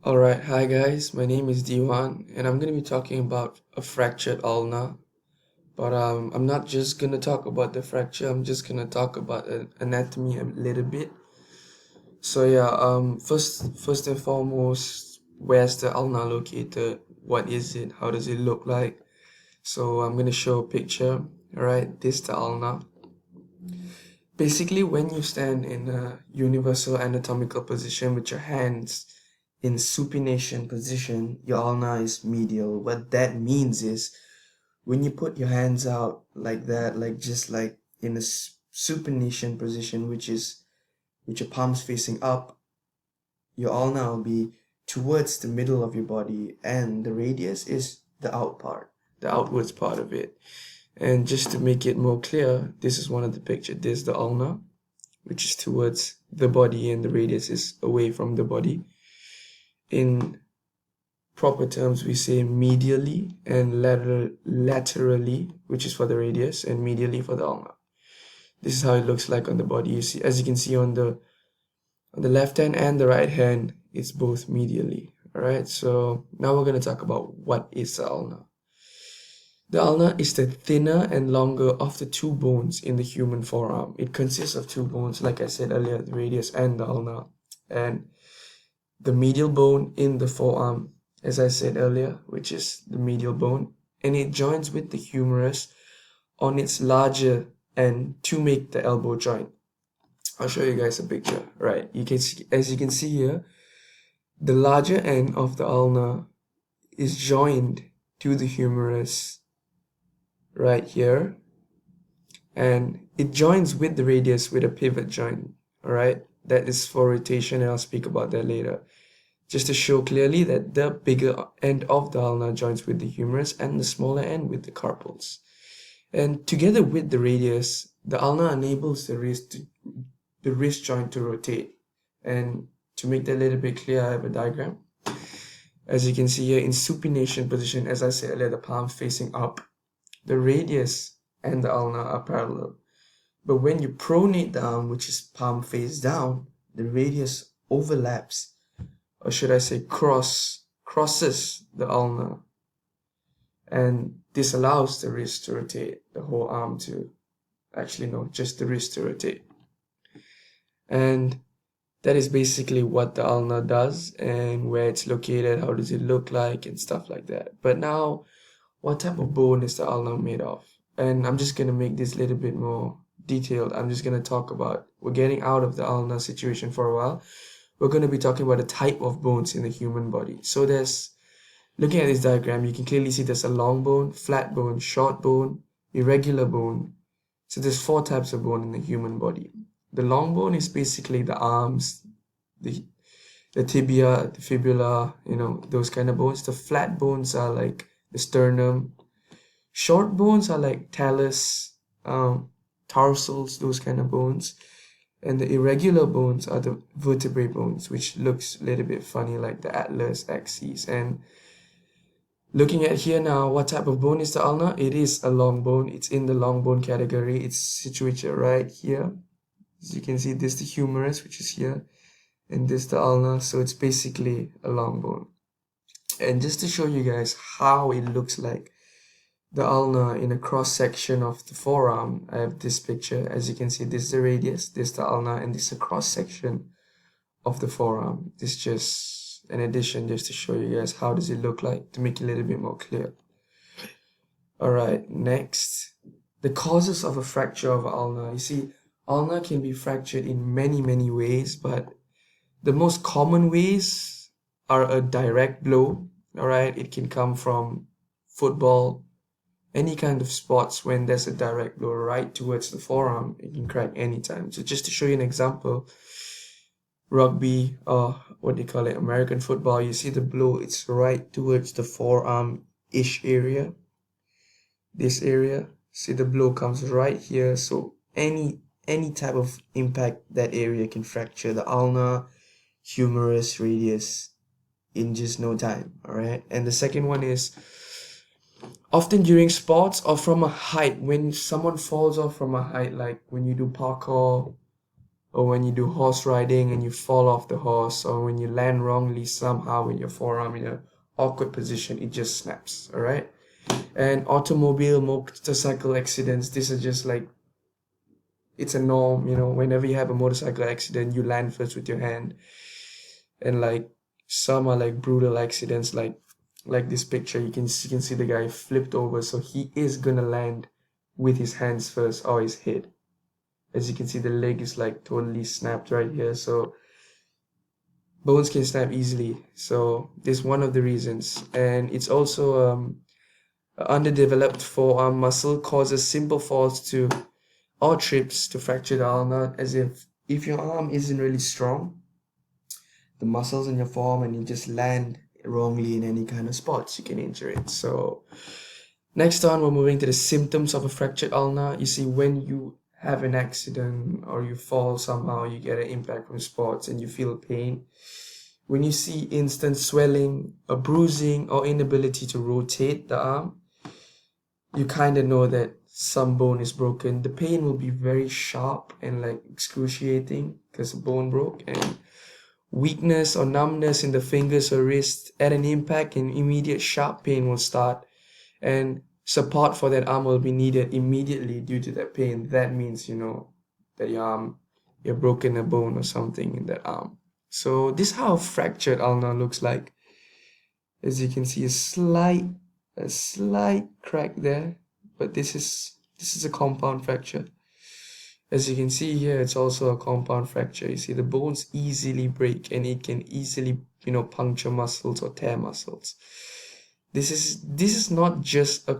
Alright, hi guys, my name is Diwan and I'm going to be talking about a fractured ulna. But I'm not just going to talk about the fracture, I'm just going to talk about anatomy a little bit. So yeah, first and foremost, where's the ulna located? What is it? How does it look like? So I'm going to show a picture. Alright, this is the ulna. Basically, when you stand in a universal anatomical position with your hands in supination position, your ulna is medial. What that means is when you put your hands out like that, like just like in a supination position, which is with your palms facing up, your ulna will be towards the middle of your body, and the radius is the out part, the outwards part of it. And just to make it more clear, this is one of the picture. This is the ulna, which is towards the body, and the radius is away from the body. In proper terms, we say medially and laterally, which is for the radius, and medially for the ulna. This is how it looks like on the body. You see, as you can see on the left hand and the right hand, it's both medially. All right. So now we're going to talk about what is the ulna. The ulna is the thinner and longer of the two bones in the human forearm. It consists of two bones, like I said earlier, the radius and the ulna. And the medial bone in the forearm, as I said earlier, which is the medial bone, and it joins with the humerus on its larger end to make the elbow joint. I'll show you guys a picture. Right, you can see, as you can see here, the larger end of the ulna is joined to the humerus right here, and it joins with the radius with a pivot joint. All right, that is for rotation, and I'll speak about that later. Just to show clearly that the bigger end of the ulna joins with the humerus and the smaller end with the carpals. And together with the radius, the ulna enables the wrist joint to rotate. And to make that a little bit clear, I have a diagram. As you can see here, in supination position, as I said earlier, the palm facing up, the radius and the ulna are parallel. But when you pronate down, which is palm face down, the radius overlaps, or should I say crosses the ulna, and this allows the wrist to rotate, the whole arm to, actually no, just the wrist to rotate. And that is basically what the ulna does and where it's located, how does it look like, and stuff like that. But now, what type of bone is the ulna made of? And I'm just going to make this a little bit more detailed. I'm just going to talk about, we're getting out of the ulna situation for a while. We're going to be talking about the type of bones in the human body. So there's, looking at this diagram, you can clearly see there's a long bone, flat bone, short bone, irregular bone. So there's 4 types of bone in the human body. The long bone is basically the arms, the tibia, the fibula, those kind of bones. The flat bones are like the sternum. Short bones are like talus, tarsals, those kind of bones. And the irregular bones are the vertebrae bones, which looks a little bit funny like the atlas axis. And looking at here now, what type of bone is the ulna? It is a long bone. It's in the long bone category. It's situated right here. As you can see, this is the humerus, which is here, and this is the ulna. So it's basically a long bone. And just to show you guys how it looks like, the ulna in a cross section of the forearm, I have this picture. As you can see, this is the radius, this is the ulna, and this is a cross section of the forearm. This is just an addition just to show you guys how does it look like, to make it a little bit more clear. All right, next, the causes of a fracture of ulna. You see, ulna can be fractured in many ways, but the most common ways are a direct blow. All right, it can come from football, any kind of sports. When there's a direct blow right towards the forearm, it can crack anytime. So just to show you an example, rugby, or what they call it, American football, you see the blow, it's right towards the forearm-ish area, this area. See, the blow comes right here. So any type of impact, that area can fracture the ulna, humerus, radius in just no time. All right. And the second one is often during sports or from a height. When someone falls off from a height, like when you do parkour, or when you do horse riding and you fall off the horse, or when you land wrongly somehow with your forearm in an awkward position, it just snaps. All right. And automobile, motorcycle accidents, these are just like, it's a norm, whenever you have a motorcycle accident, you land first with your hand. And like some are like brutal accidents, like this picture, you can see the guy flipped over, so he is gonna land with his hands first or his head. As you can see, the leg is like totally snapped right here, so bones can snap easily. So this is one of the reasons. And it's also underdeveloped forearm muscle causes simple falls to or trips to fracture the ulna, as if your arm isn't really strong, the muscles in your forearm, and you just land wrongly in any kind of spots, you can injure it. So next on, we're moving to the symptoms of a fractured ulna. You see, when you have an accident or you fall somehow, you get an impact from sports and you feel pain. When you see instant swelling, a bruising, or inability to rotate the arm, you kind of know that some bone is broken. The pain will be very sharp and like excruciating because the bone broke, and weakness or numbness in the fingers or wrist at an impact, and immediate sharp pain will start, and support for that arm will be needed immediately due to that pain. That means, that you're broken a bone or something in that arm. So this is how a fractured ulna looks like. As you can see, a slight crack there, but this is a compound fracture. As you can see here, it's also a compound fracture. You see, the bones easily break and it can easily, puncture muscles or tear muscles. This is not just a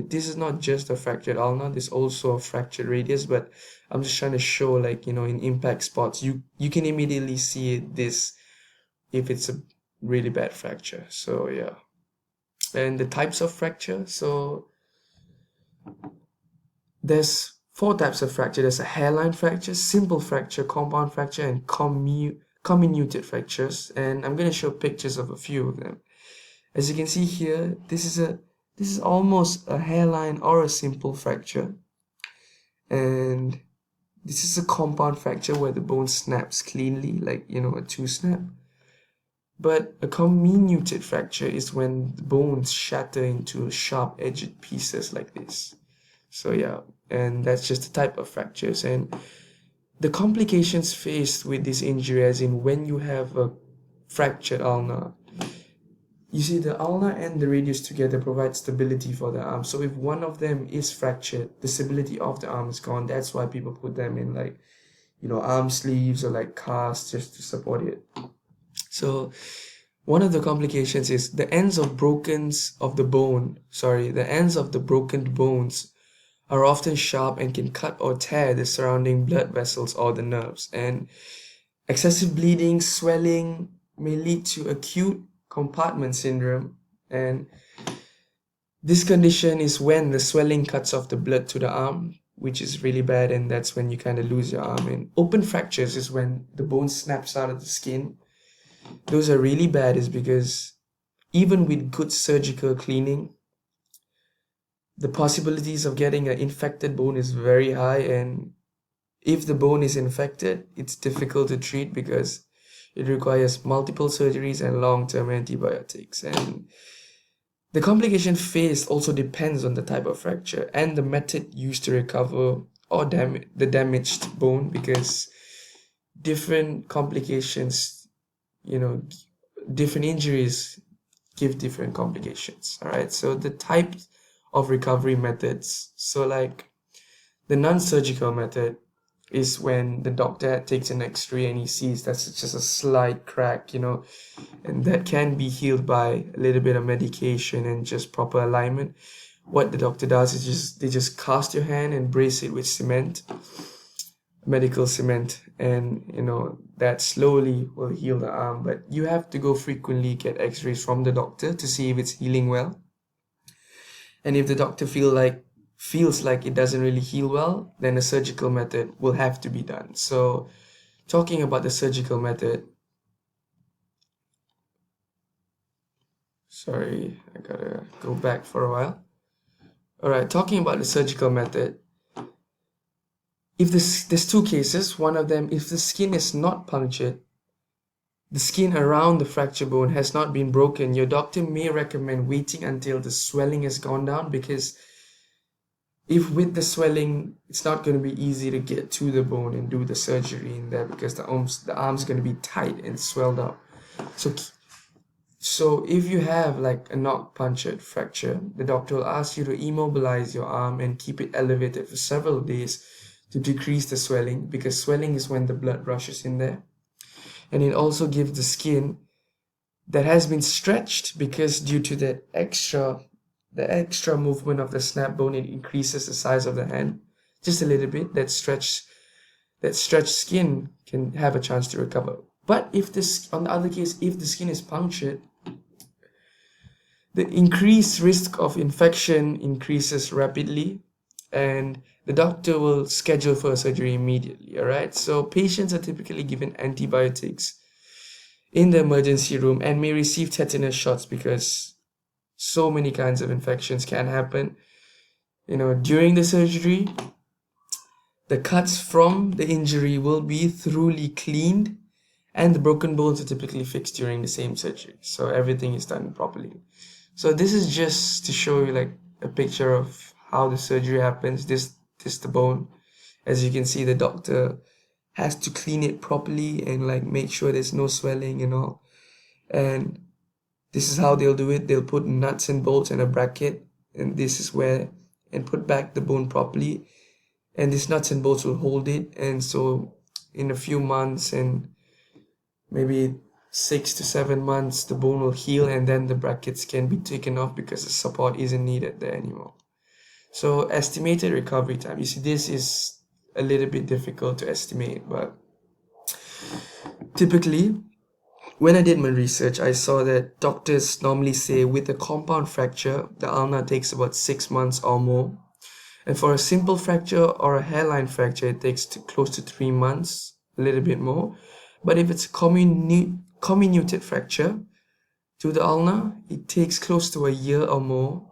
this is not just a fractured ulna, this is also a fractured radius, but I'm just trying to show, like, in impact spots, you can immediately see this if it's a really bad fracture. So yeah. And the types of fracture, so there's four types of fracture. There's a hairline fracture, simple fracture, compound fracture, and comminuted fractures. And I'm going to show pictures of a few of them. As you can see here, this is almost a hairline or a simple fracture. And this is a compound fracture where the bone snaps cleanly, like, a two snap. But a comminuted fracture is when the bones shatter into sharp-edged pieces like this. So yeah, and that's just the type of fractures. And the complications faced with this injury, as in when you have a fractured ulna, you see, the ulna and the radius together provide stability for the arm. So if one of them is fractured, the stability of the arm is gone. That's why people put them in, like, arm sleeves or like casts just to support it. So one of the complications is the ends of the ends of the broken bones are often sharp and can cut or tear the surrounding blood vessels or the nerves. And excessive bleeding, swelling may lead to acute compartment syndrome. And this condition is when the swelling cuts off the blood to the arm, which is really bad, and that's when you kind of lose your arm. And open fractures is when the bone snaps out of the skin. Those are really bad, is because even with good surgical cleaning, the possibilities of getting an infected bone is very high, and if the bone is infected, it's difficult to treat because it requires multiple surgeries and long-term antibiotics. And the complication faced also depends on the type of fracture and the method used to recover or the damaged bone, because different complications, different injuries give different complications. All right, so the types of recovery methods, so like the non-surgical method is when the doctor takes an x-ray and he sees that's just a slight crack, and that can be healed by a little bit of medication and just proper alignment. What the doctor does is they just cast your hand and brace it with cement, medical cement, and that slowly will heal the arm. But you have to go frequently get x-rays from the doctor to see if it's healing well. And if the doctor feels like it doesn't really heal well, then a surgical method will have to be done. So talking about the surgical method, sorry, I gotta go back for a while. All right, talking about the surgical method, If there's two cases, one of them, if the skin is not punctured, the skin around the fracture bone has not been broken, your doctor may recommend waiting until the swelling has gone down, because if with the swelling, it's not going to be easy to get to the bone and do the surgery in there, because the arm's going to be tight and swelled up. So so if you have like a not punctured fracture, the doctor will ask you to immobilize your arm and keep it elevated for several days to decrease the swelling, because swelling is when the blood rushes in there. And it also gives the skin that has been stretched, because due to the extra movement of the snap bone, it increases the size of the hand just a little bit. That stretched skin can have a chance to recover. But if this, on the other case, if the skin is punctured, the increased risk of infection increases rapidly, and the doctor will schedule for a surgery immediately. All right. So patients are typically given antibiotics in the emergency room and may receive tetanus shots, because so many kinds of infections can happen. During the surgery, the cuts from the injury will be thoroughly cleaned, and the broken bones are typically fixed during the same surgery. So everything is done properly. So this is just to show you like a picture of how the surgery happens. This the bone. As you can see, the doctor has to clean it properly and like make sure there's no swelling and all. And this is how they'll do it. They'll put nuts and bolts and a bracket, and this is where, and put back the bone properly. And these nuts and bolts will hold it. And so in a few months, and maybe 6 to 7 months, the bone will heal, and then the brackets can be taken off because the support isn't needed there anymore. So estimated recovery time. You see, this is a little bit difficult to estimate, but typically, when I did my research, I saw that doctors normally say with a compound fracture, the ulna takes about 6 months or more. And for a simple fracture or a hairline fracture, it takes close to 3 months, a little bit more. But if it's a comminuted fracture to the ulna, it takes close to a year or more.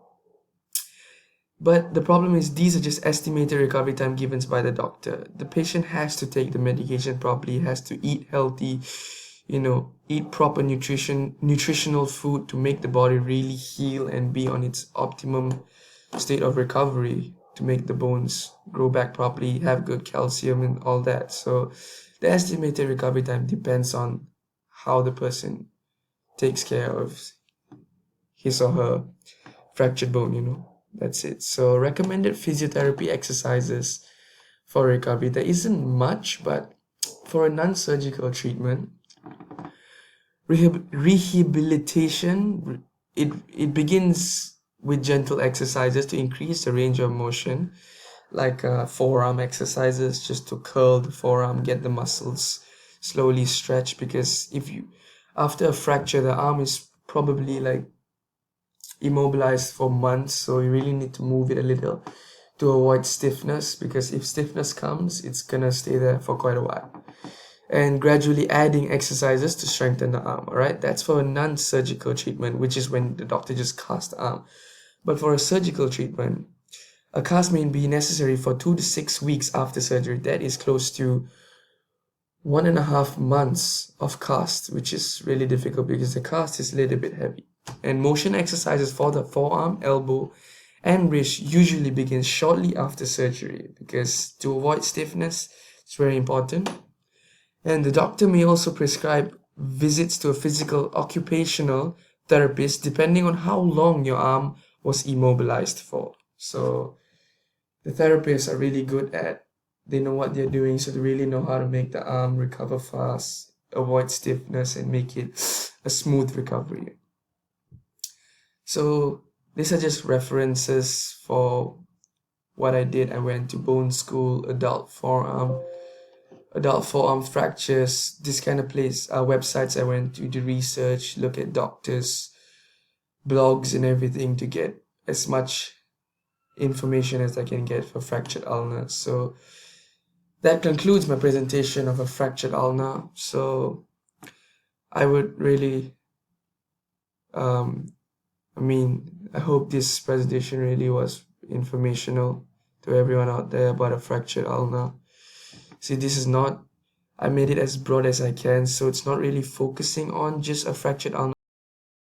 But the problem is, these are just estimated recovery time given by the doctor. The patient has to take the medication properly, has to eat healthy, eat proper nutritional food to make the body really heal and be on its optimum state of recovery, to make the bones grow back properly, have good calcium and all that. So the estimated recovery time depends on how the person takes care of his or her fractured bone. That's it. So recommended physiotherapy exercises for recovery. There isn't much, but for a non-surgical treatment, rehabilitation, it begins with gentle exercises to increase the range of motion, like forearm exercises, just to curl the forearm, get the muscles slowly stretched, because after a fracture, the arm is probably like immobilized for months, so you really need to move it a little to avoid stiffness, because if stiffness comes, it's gonna stay there for quite a while. And gradually adding exercises to strengthen the arm. All right, that's for a non-surgical treatment, which is when the doctor just casts the arm. But for a surgical treatment, a cast may be necessary for 2 to 6 weeks after surgery. That is close to 1.5 months of cast, which is really difficult because the cast is a little bit heavy. And motion exercises for the forearm, elbow, and wrist usually begin shortly after surgery, because to avoid stiffness, it's very important. And the doctor may also prescribe visits to a physical occupational therapist depending on how long your arm was immobilized for. So the therapists are really good they know what they're doing, so they really know how to make the arm recover fast, avoid stiffness, and make it a smooth recovery. So these are just references for what I did. I went to bone school, adult forearm fractures, this kind of websites I went to do research, look at doctors, blogs and everything to get as much information as I can get for fractured ulna. So that concludes my presentation of a fractured ulna. So I would really, I hope this presentation really was informational to everyone out there about a fractured ulna. See, this is not, I made it as broad as I can, so it's not really focusing on just a fractured ulna